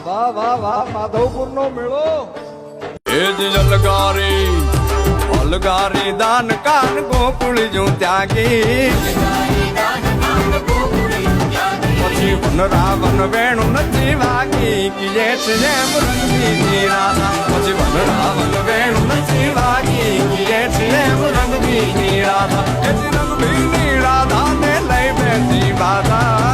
વાહ વાહ વાહ માધવપુર નો મેળો એ જ અલગારી દાન કાન ગોકુળ જો ત્યાગી પછી વન રાવણ વેણું નથી વાગી કિયે છે એમ રંગબીની રાધા પછી વન રાવણ વેણું નથી વાગી કિયે છે એમ રંગબીની રાધા એ રંગબીની રાધા ને લઈ બેસી બાધા